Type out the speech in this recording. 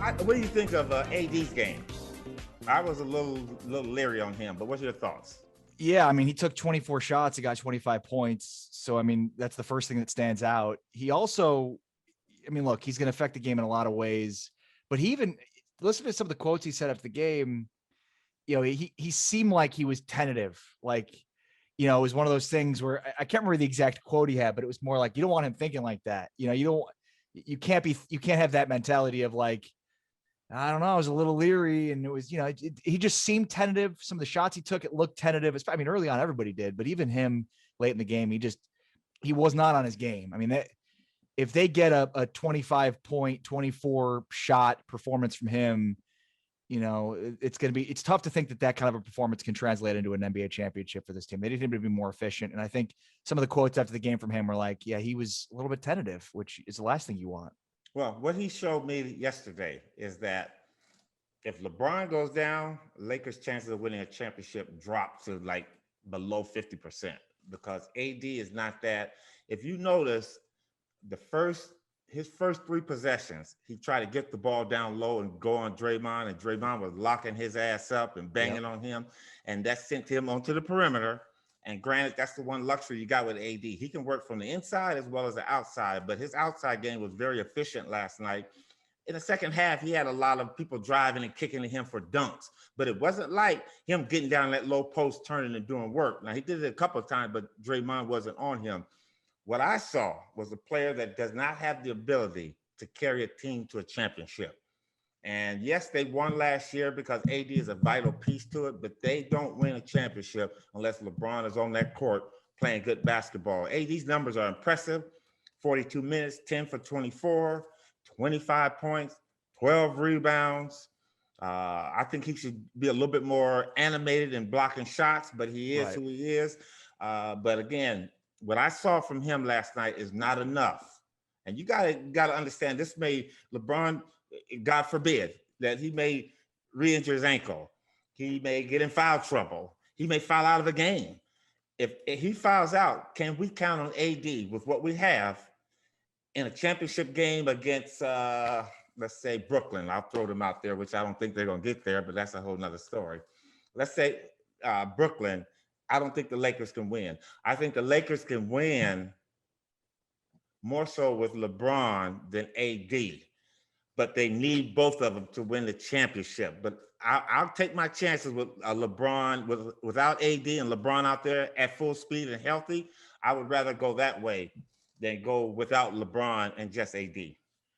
What do you think of AD's game? I was a little leery on him, but what's your thoughts? Yeah, I mean, he took 24 shots, he got 25 points. So, I mean, that's the first thing that stands out. He also, I mean, look, he's going to affect the game in a lot of ways, but he even, listen to some of the quotes he said after the game. You know, he seemed like he was tentative. Like, you know, it was one of those things where I can't remember the exact quote he had, but it was more like, you don't want him thinking like that. You know, you can't have that mentality of like, I don't know. I was a little leery, and it was, you know, he just seemed tentative. Some of the shots he took, it looked tentative. I mean, early on, everybody did, but even him late in the game, he was not on his game. I mean, if they get a 25 point, 24 shot performance from him, you know, it's tough to think that kind of a performance can translate into an NBA championship for this team. They need him to be more efficient. And I think some of the quotes after the game from him were like, yeah, he was a little bit tentative, which is the last thing you want. Well, what he showed me yesterday is that if LeBron goes down, Lakers' chances of winning a championship drop to like below 50% because AD is not that. If you notice, the first his first three possessions, he tried to get the ball down low and go on Draymond, and Draymond was locking his ass up and banging on him, and that sent him onto the perimeter. And granted, that's the one luxury you got with AD. He can work from the inside as well as the outside, but his outside game was very efficient last night. In the second half, he had a lot of people driving and kicking to him for dunks, but it wasn't like him getting down that low post, turning and doing work. Now, he did it a couple of times, but Draymond wasn't on him. What I saw was a player that does not have the ability to carry a team to a championship. And yes, they won last year because AD is a vital piece to it, but they don't win a championship unless LeBron is on that court playing good basketball. AD's numbers are impressive. 42 minutes, 10 for 24, 25 points, 12 rebounds. I think he should be a little bit more animated in blocking shots, but he is who he is. But again, what I saw from him last night is not enough. And you gotta understand, this may LeBron, God forbid, that he may re-injure his ankle. He may get in foul trouble. He may foul out of a game. If he fouls out, can we count on AD with what we have in a championship game against, let's say, Brooklyn? I'll throw them out there, which I don't think they're going to get there, but that's a whole nother story. Let's say Brooklyn. I don't think the Lakers can win. I think the Lakers can win more so with LeBron than AD, but they need both of them to win the championship. But I'll take my chances with LeBron, without AD and LeBron out there at full speed and healthy. I would rather go that way than go without LeBron and just AD.